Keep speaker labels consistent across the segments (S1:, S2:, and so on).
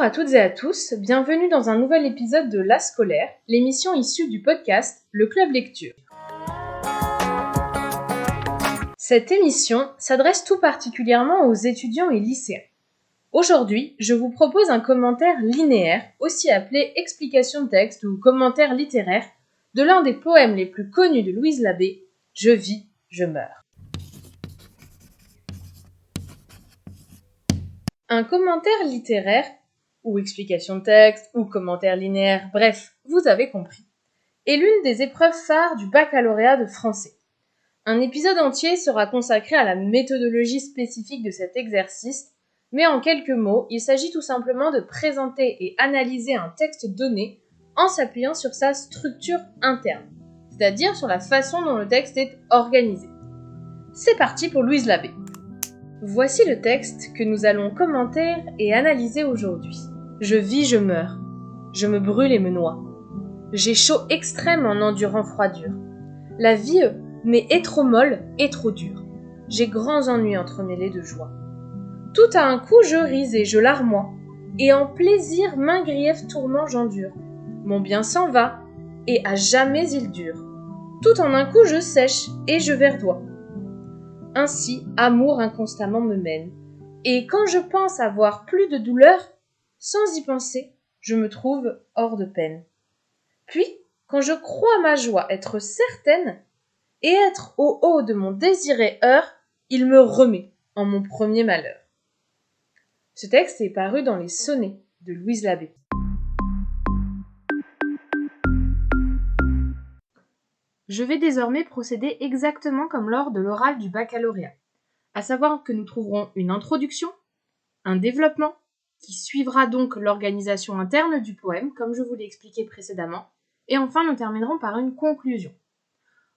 S1: à toutes et à tous, bienvenue dans un nouvel épisode de La Scolaire, l'émission issue du podcast Le Club Lecture. Cette émission s'adresse tout particulièrement aux étudiants et lycéens. Aujourd'hui, je vous propose un commentaire linéaire, aussi appelé explication de texte ou commentaire littéraire, de l'un des poèmes les plus connus de Louise Labbé, Je vis, je meurs. Un commentaire littéraire, ou explication de texte, ou commentaire linéaire, bref, vous avez compris, est l'une des épreuves phares du baccalauréat de français. Un épisode entier sera consacré à la méthodologie spécifique de cet exercice, mais en quelques mots, il s'agit tout simplement de présenter et analyser un texte donné en s'appuyant sur sa structure interne, c'est-à-dire sur la façon dont le texte est organisé. C'est parti pour Louise Labbé. Voici le texte que nous allons commenter et analyser aujourd'hui. Je vis, je meurs. Je me brûle et me noie. J'ai chaud extrême en endurant froidure. La vie m'est et trop molle et trop dure. J'ai grands ennuis entremêlés de joie. Tout à un coup je ris et je larmoie, et en plaisir maint grief tourment j'endure. Mon bien s'en va, et à jamais il dure. Tout en un coup je sèche et je verdoie. Ainsi, amour inconstamment me mène, et quand je pense avoir plus de douleur, sans y penser, je me trouve hors de peine. Puis, quand je crois ma joie être certaine, et être au haut de mon désiré heure, il me remet en mon premier malheur. Ce texte est paru dans les Sonnets de Louise Labbé. Je vais désormais procéder exactement comme lors de l'oral du baccalauréat, à savoir que nous trouverons une introduction, un développement, qui suivra donc l'organisation interne du poème, comme je vous l'ai expliqué précédemment, et enfin nous terminerons par une conclusion.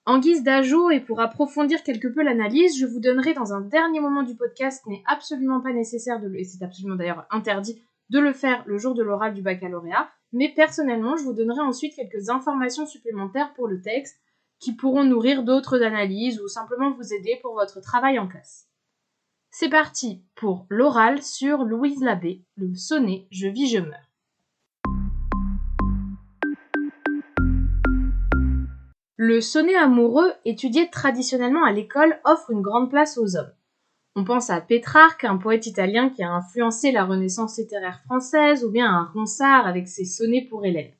S1: En guise d'ajout et pour approfondir quelque peu l'analyse, je vous donnerai dans un dernier moment du podcast, mais absolument pas nécessaire et c'est absolument d'ailleurs interdit de le faire le jour de l'oral du baccalauréat, mais personnellement je vous donnerai ensuite quelques informations supplémentaires pour le texte qui pourront nourrir d'autres analyses ou simplement vous aider pour votre travail en classe. C'est parti pour l'oral sur Louise Labbé, le sonnet « Je vis, je meurs ». Le sonnet amoureux, étudié traditionnellement à l'école, offre une grande place aux hommes. On pense à Pétrarque, un poète italien qui a influencé la Renaissance littéraire française, ou bien à Ronsard avec ses sonnets pour Hélène.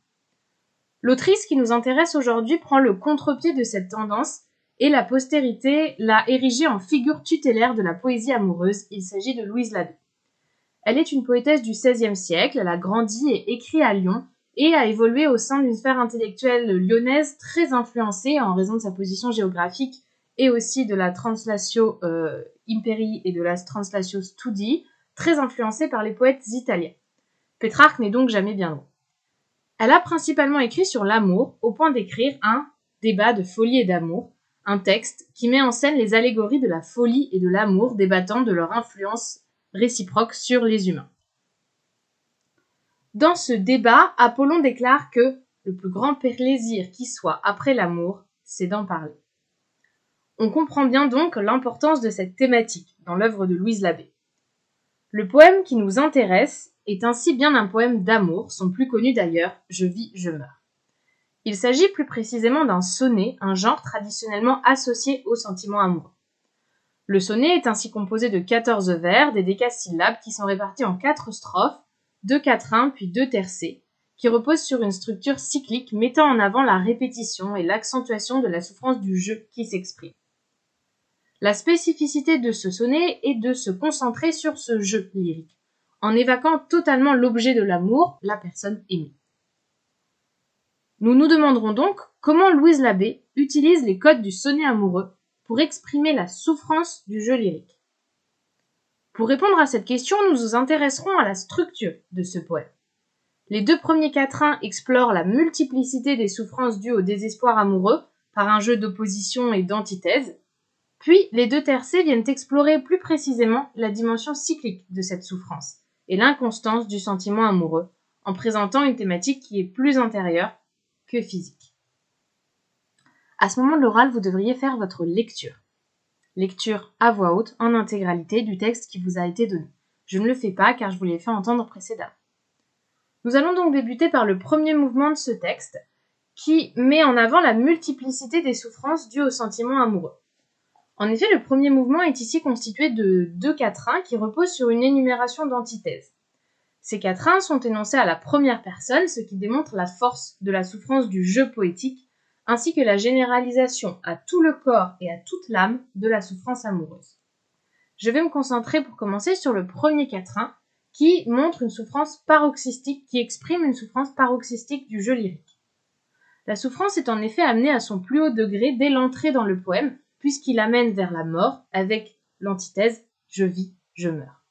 S1: L'autrice qui nous intéresse aujourd'hui prend le contre-pied de cette tendance et la postérité l'a érigée en figure tutélaire de la poésie amoureuse. Il s'agit de Louise Labbé. Elle est une poétesse du XVIe siècle, elle a grandi et écrit à Lyon et a évolué au sein d'une sphère intellectuelle lyonnaise très influencée en raison de sa position géographique et aussi de la Translatio Imperii et de la Translatio Studi, très influencée par les poètes italiens. Pétrarque n'est donc jamais bien loin. Elle a principalement écrit sur l'amour, au point d'écrire un débat de folie et d'amour, un texte qui met en scène les allégories de la folie et de l'amour débattant de leur influence réciproque sur les humains. Dans ce débat, Apollon déclare que le plus grand plaisir qui soit après l'amour, c'est d'en parler. On comprend bien donc l'importance de cette thématique dans l'œuvre de Louise Labbé. Le poème qui nous intéresse est ainsi bien un poème d'amour, son plus connu d'ailleurs, Je vis, je meurs. Il s'agit plus précisément d'un sonnet, un genre traditionnellement associé au sentiment amoureux. Le sonnet est ainsi composé de 14 vers, des décasyllabes qui sont répartis en 4 strophes, 2 quatrains puis 2 tercets, qui reposent sur une structure cyclique mettant en avant la répétition et l'accentuation de la souffrance du je qui s'exprime. La spécificité de ce sonnet est de se concentrer sur ce je lyrique, en évacuant totalement l'objet de l'amour, la personne aimée. Nous nous demanderons donc comment Louise Labbé utilise les codes du sonnet amoureux pour exprimer la souffrance du jeu lyrique. Pour répondre à cette question, nous nous intéresserons à la structure de ce poème. Les 2 premiers quatrains explorent la multiplicité des souffrances dues au désespoir amoureux par un jeu d'opposition et d'antithèse, puis les 2 tercets viennent explorer plus précisément la dimension cyclique de cette souffrance et l'inconstance du sentiment amoureux, en présentant une thématique qui est plus intérieure que physique. À ce moment de l'oral, vous devriez faire votre lecture. Lecture à voix haute, en intégralité, du texte qui vous a été donné. Je ne le fais pas car je vous l'ai fait entendre précédemment. Nous allons donc débuter par le premier mouvement de ce texte, qui met en avant la multiplicité des souffrances dues aux sentiments amoureux. En effet, le premier mouvement est ici constitué de 2 quatrains qui reposent sur une énumération d'antithèses. Ces quatrains sont énoncés à la première personne, ce qui démontre la force de la souffrance du jeu poétique, ainsi que la généralisation à tout le corps et à toute l'âme de la souffrance amoureuse. Je vais me concentrer pour commencer sur le premier quatrain, qui montre une souffrance paroxystique, qui exprime une souffrance paroxystique du jeu lyrique. La souffrance est en effet amenée à son plus haut degré dès l'entrée dans le poème, puisqu'il amène vers la mort avec l'antithèse « je vis, je meurs ».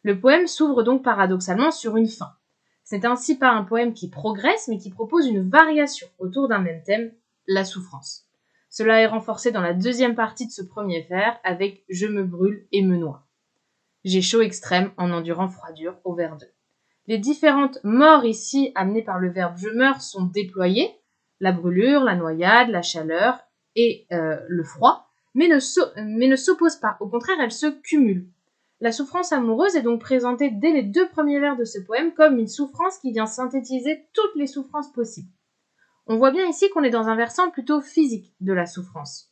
S1: Le poème s'ouvre donc paradoxalement sur une fin. Ce n'est ainsi pas un poème qui progresse, mais qui propose une variation autour d'un même thème, la souffrance. Cela est renforcé dans la deuxième partie de ce premier vers avec « je me brûle et me noie ». J'ai chaud extrême en endurant froidure au vers 2. Les différentes morts ici amenées par le verbe « je meurs » sont déployées, la brûlure, la noyade, la chaleur et le froid, mais ne s'opposent pas, au contraire elles se cumulent. La souffrance amoureuse est donc présentée dès les 2 premiers vers de ce poème comme une souffrance qui vient synthétiser toutes les souffrances possibles. On voit bien ici qu'on est dans un versant plutôt physique de la souffrance.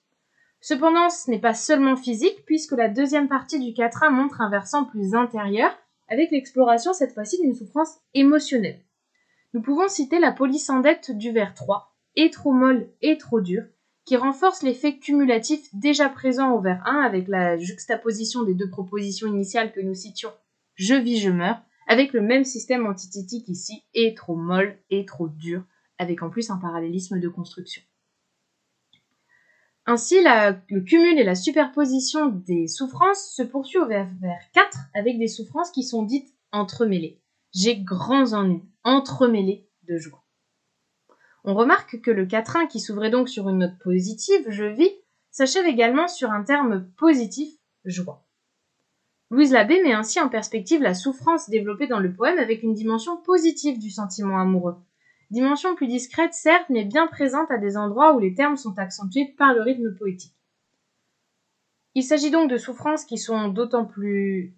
S1: Cependant, ce n'est pas seulement physique, puisque la deuxième partie du quatrain montre un versant plus intérieur, avec l'exploration cette fois-ci d'une souffrance émotionnelle. Nous pouvons citer la polyssyndecte du vers 3, et trop molle et trop dure, qui renforce l'effet cumulatif déjà présent au vers 1 avec la juxtaposition des 2 propositions initiales que nous citions « je vis, je meurs », avec le même système antithétique ici « et trop molle et trop dure », avec en plus un parallélisme de construction. Ainsi, le cumul et la superposition des souffrances se poursuit au vers 4 avec des souffrances qui sont dites entremêlées. J'ai grands ennuis, entremêlés de joie. On remarque que le quatrain, qui s'ouvrait donc sur une note positive, je vis, s'achève également sur un terme positif, joie. Louise Labbé met ainsi en perspective la souffrance développée dans le poème avec une dimension positive du sentiment amoureux. Dimension plus discrète, certes, mais bien présente à des endroits où les termes sont accentués par le rythme poétique. Il s'agit donc de souffrances qui sont d'autant plus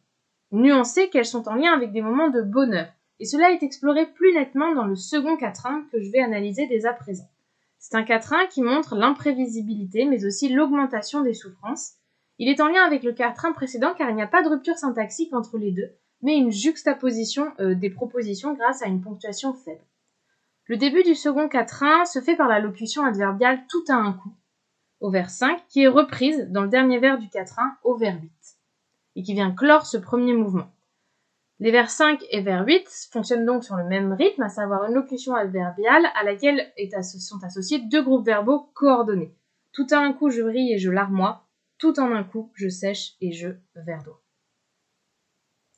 S1: nuancées qu'elles sont en lien avec des moments de bonheur. Et cela est exploré plus nettement dans le second quatrain que je vais analyser dès à présent. C'est un quatrain qui montre l'imprévisibilité, mais aussi l'augmentation des souffrances. Il est en lien avec le quatrain précédent car il n'y a pas de rupture syntaxique entre les deux, mais une juxtaposition des propositions grâce à une ponctuation faible. Le début du second quatrain se fait par la locution adverbiale « tout à un coup » au vers 5, qui est reprise dans le dernier vers du quatrain au vers 8, et qui vient clore ce premier mouvement. Les vers 5 et vers 8 fonctionnent donc sur le même rythme, à savoir une locution adverbiale à laquelle sont associés 2 groupes verbaux coordonnés. Tout à un coup je brille et je larmoie, tout en un coup je sèche et je verdoie.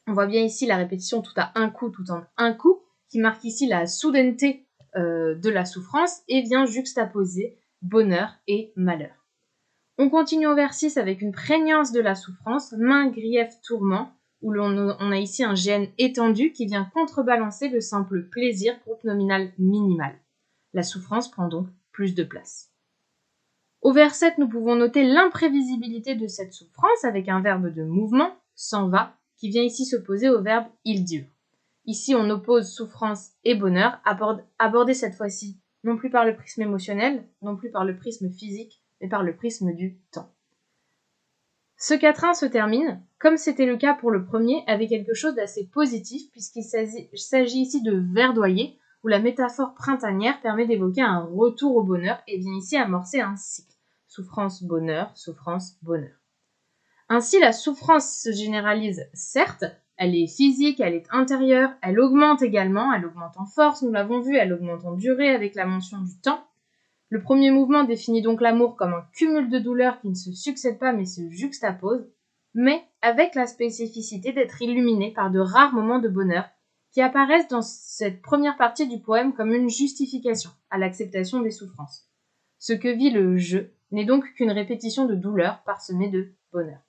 S1: On voit bien ici la répétition tout à un coup, tout en un coup, qui marque ici la soudaineté de la souffrance et vient juxtaposer bonheur et malheur. On continue au vers 6 avec une prégnance de la souffrance, main, grief, tourment, où on a ici un GN étendu qui vient contrebalancer le simple plaisir, groupe nominal minimal. La souffrance prend donc plus de place. Au vers 7, nous pouvons noter l'imprévisibilité de cette souffrance avec un verbe de mouvement, s'en va, qui vient ici s'opposer au verbe il dure. Ici, on oppose souffrance et bonheur, abordé cette fois-ci non plus par le prisme émotionnel, non plus par le prisme physique, mais par le prisme du temps. Ce quatrain se termine, comme c'était le cas pour le premier, avec quelque chose d'assez positif, puisqu'il s'agit ici de verdoyer, où la métaphore printanière permet d'évoquer un retour au bonheur et vient ici amorcer un cycle. Souffrance-bonheur, souffrance-bonheur. Ainsi, la souffrance se généralise, certes, elle est physique, elle est intérieure, elle augmente également, elle augmente en force, nous l'avons vu, elle augmente en durée avec la mention du temps. Le premier mouvement définit donc l'amour comme un cumul de douleurs qui ne se succèdent pas mais se juxtaposent, mais avec la spécificité d'être illuminé par de rares moments de bonheur qui apparaissent dans cette première partie du poème comme une justification à l'acceptation des souffrances. Ce que vit le jeu n'est donc qu'une répétition de douleurs parsemée de bonheur.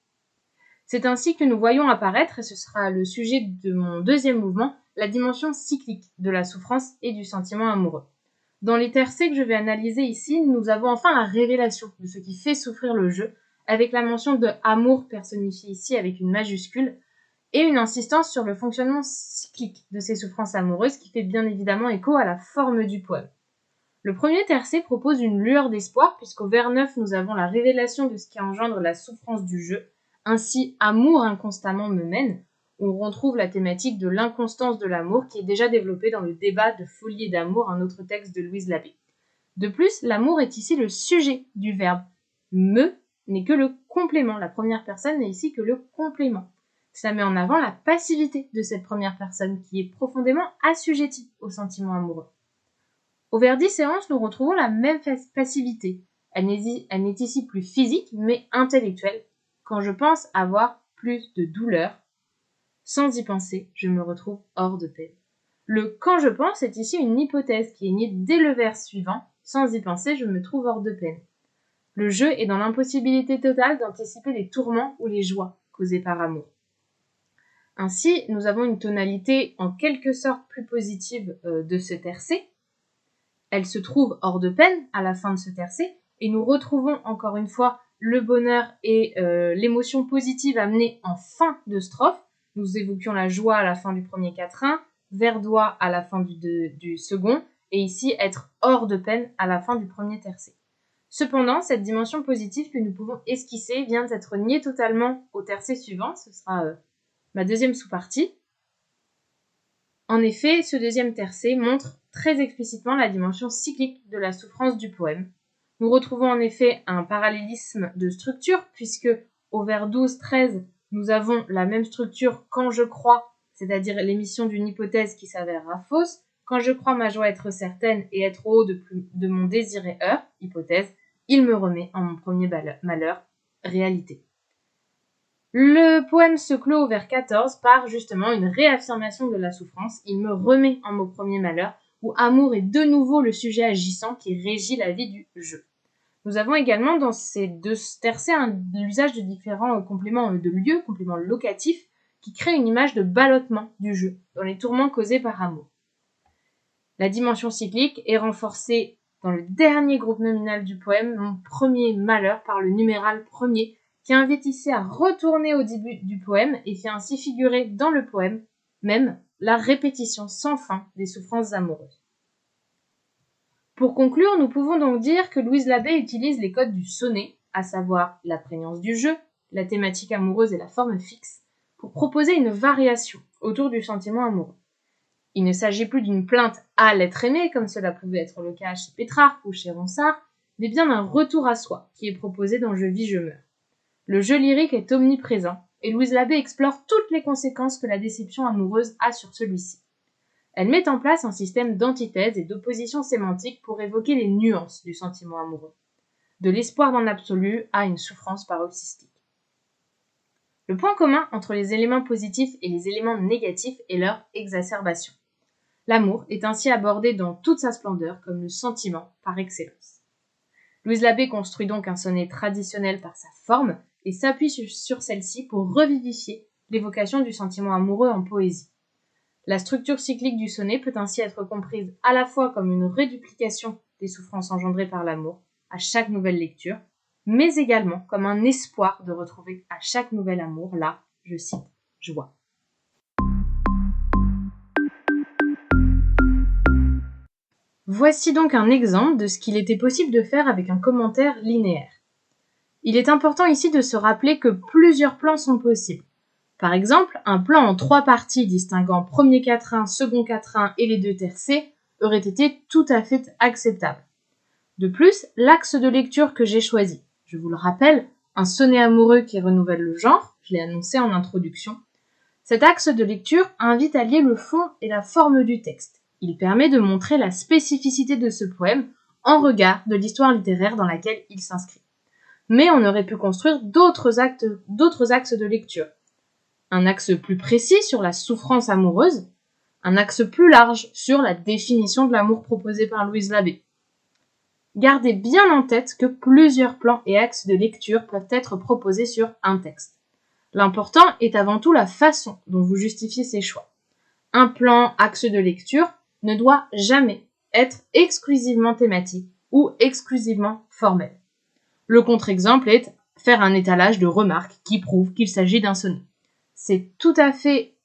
S1: C'est ainsi que nous voyons apparaître, et ce sera le sujet de mon deuxième mouvement, la dimension cyclique de la souffrance et du sentiment amoureux. Dans les tercets que je vais analyser ici, nous avons enfin la révélation de ce qui fait souffrir le jeu, avec la mention de amour personnifié ici avec une majuscule, et une insistance sur le fonctionnement cyclique de ces souffrances amoureuses qui fait bien évidemment écho à la forme du poème. Le premier tercet propose une lueur d'espoir puisqu'au vers 9 nous avons la révélation de ce qui engendre la souffrance du jeu, ainsi amour inconstamment me mène, où on retrouve la thématique de l'inconstance de l'amour qui est déjà développée dans le débat de folie et d'amour, un autre texte de Louise Labbé. De plus, l'amour est ici le sujet du verbe. Me n'est que le complément. La première personne n'est ici que le complément. Ça met en avant la passivité de cette première personne qui est profondément assujettie au sentiment amoureux. Au vers 10 et 11, nous retrouvons la même passivité. Elle n'est ici plus physique, mais intellectuelle. Quand je pense avoir plus de douleur, sans y penser, je me retrouve hors de peine. Le « quand je pense » est ici une hypothèse qui est née dès le vers suivant. Sans y penser, je me trouve hors de peine. Le jeu est dans l'impossibilité totale d'anticiper les tourments ou les joies causées par amour. Ainsi, nous avons une tonalité en quelque sorte plus positive de ce tercet. Elle se trouve hors de peine à la fin de ce tercet et nous retrouvons encore une fois le bonheur et l'émotion positive amenée en fin de strophe. Nous évoquions la joie à la fin du premier quatrain, verdoie à la fin du second, et ici être hors de peine à la fin du premier tercet. Cependant, cette dimension positive que nous pouvons esquisser vient d'être niée totalement au tercet suivant, ce sera ma deuxième sous-partie. En effet, ce deuxième tercet montre très explicitement la dimension cyclique de la souffrance du poème. Nous retrouvons en effet un parallélisme de structure, puisque au vers 12-13, nous avons la même structure quand je crois, c'est-à-dire l'émission d'une hypothèse qui s'avérera fausse, quand je crois ma joie être certaine et être au haut de mon désir et heure, hypothèse, il me remet en mon premier malheur, réalité. Le poème se clôt au vers 14 par justement une réaffirmation de la souffrance, il me remet en mon premier malheur, où amour est de nouveau le sujet agissant qui régit la vie du jeu. Nous avons également dans ces deux tercets l'usage de différents compléments de lieu, compléments locatifs, qui créent une image de ballottement du jeu, dans les tourments causés par amour. La dimension cyclique est renforcée dans le dernier groupe nominal du poème, mon premier malheur, par le numéral premier, qui invite ici à retourner au début du poème et fait ainsi figurer dans le poème même la répétition sans fin des souffrances amoureuses. Pour conclure, nous pouvons donc dire que Louise Labbé utilise les codes du sonnet, à savoir la prégnance du jeu, la thématique amoureuse et la forme fixe, pour proposer une variation autour du sentiment amoureux. Il ne s'agit plus d'une plainte à l'être aimé, comme cela pouvait être le cas chez Pétrarque ou chez Ronsard, mais bien d'un retour à soi qui est proposé dans Je vis, je meurs. Le jeu lyrique est omniprésent, et Louise Labbé explore toutes les conséquences que la déception amoureuse a sur celui-ci. Elle met en place un système d'antithèse et d'opposition sémantique pour évoquer les nuances du sentiment amoureux, de l'espoir dans l'absolu à une souffrance paroxystique. Le point commun entre les éléments positifs et les éléments négatifs est leur exacerbation. L'amour est ainsi abordé dans toute sa splendeur comme le sentiment par excellence. Louise Labbé construit donc un sonnet traditionnel par sa forme et s'appuie sur celle-ci pour revivifier l'évocation du sentiment amoureux en poésie. La structure cyclique du sonnet peut ainsi être comprise à la fois comme une réduplication des souffrances engendrées par l'amour à chaque nouvelle lecture, mais également comme un espoir de retrouver à chaque nouvel amour la, je cite, joie. Voici donc un exemple de ce qu'il était possible de faire avec un commentaire linéaire. Il est important ici de se rappeler que plusieurs plans sont possibles. Par exemple, un plan en 3 parties distinguant premier quatrain, second quatrain et les 2 tercets aurait été tout à fait acceptable. De plus, l'axe de lecture que j'ai choisi, je vous le rappelle, un sonnet amoureux qui renouvelle le genre, je l'ai annoncé en introduction. Cet axe de lecture invite à lier le fond et la forme du texte. Il permet de montrer la spécificité de ce poème en regard de l'histoire littéraire dans laquelle il s'inscrit. Mais on aurait pu construire d'autres axes de lecture. Un axe plus précis sur la souffrance amoureuse, un axe plus large sur la définition de l'amour proposée par Louise Labbé. Gardez bien en tête que plusieurs plans et axes de lecture peuvent être proposés sur un texte. L'important est avant tout la façon dont vous justifiez ces choix. Un plan axe de lecture ne doit jamais être exclusivement thématique ou exclusivement formel. Le contre-exemple est faire un étalage de remarques qui prouvent qu'il s'agit d'un sonnet. c'est tout à fait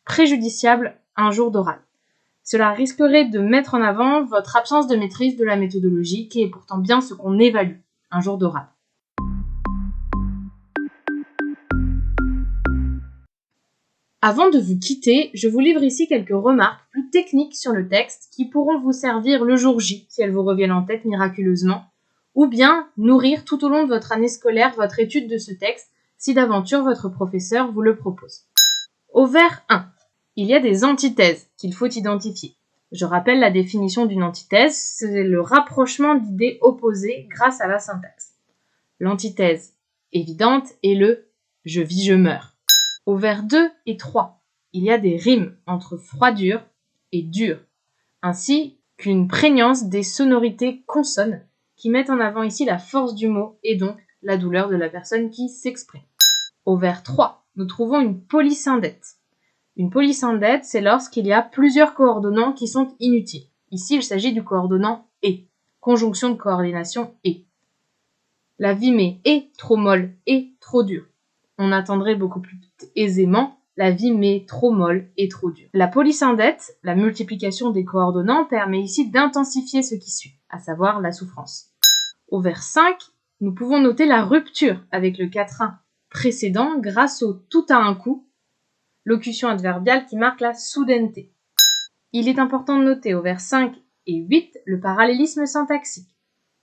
S1: préjudiciable à un jour d'oral. Cela risquerait de mettre en avant votre absence de maîtrise de la méthodologie, qui est pourtant bien ce qu'on évalue un jour d'oral. Avant de vous quitter, je vous livre ici quelques remarques plus techniques sur le texte qui pourront vous servir le jour J, si elles vous reviennent en tête miraculeusement, ou bien nourrir tout au long de votre année scolaire votre étude de ce texte, si d'aventure votre professeur vous le propose. Au vers 1, il y a des antithèses qu'il faut identifier. Je rappelle la définition d'une antithèse, c'est le rapprochement d'idées opposées grâce à la syntaxe. L'antithèse évidente est le « je vis, je meurs ». Au vers 2 et 3, il y a des rimes entre froidure et dur, ainsi qu'une prégnance des sonorités consonnes qui mettent en avant ici la force du mot et donc la douleur de la personne qui s'exprime. Au vers 3, nous trouvons une polysyndète. Une polysyndète, c'est lorsqu'il y a plusieurs coordonnants qui sont inutiles. Ici, il s'agit du coordonnant « et », conjonction de coordination « et ». La vie m'est et trop molle et trop dure. On attendrait beaucoup plus aisément la vie m'est trop molle et trop dure. La polysyndète, la multiplication des coordonnants, permet ici d'intensifier ce qui suit, à savoir la souffrance. Au vers 5, nous pouvons noter la rupture avec le quatrain précédent grâce au tout à un coup, locution adverbiale qui marque la soudaineté. Il est important de noter au vers 5 et 8 le parallélisme syntaxique.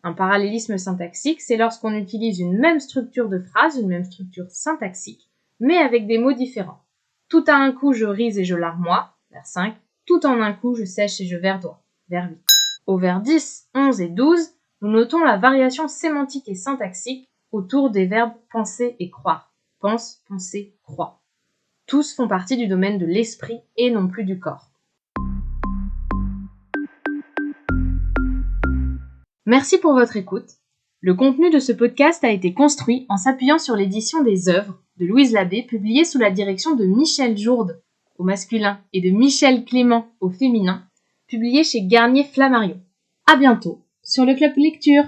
S1: Un parallélisme syntaxique, c'est lorsqu'on utilise une même structure de phrase, une même structure syntaxique, mais avec des mots différents. Tout à un coup, je ris et je larmoie, vers 5. Tout en un coup, je sèche et je verdoie, vers 8. Au vers 10, 11 et 12, nous notons la variation sémantique et syntaxique autour des verbes penser et croire. Pense, penser, croit. Tous font partie du domaine de l'esprit et non plus du corps. Merci pour votre écoute. Le contenu de ce podcast a été construit en s'appuyant sur l'édition des œuvres de Louise Labbé, publiée sous la direction de Michel Jourde au masculin et de Michel Clément au féminin, publiée chez Garnier Flammarion. À bientôt sur le Club Lecture.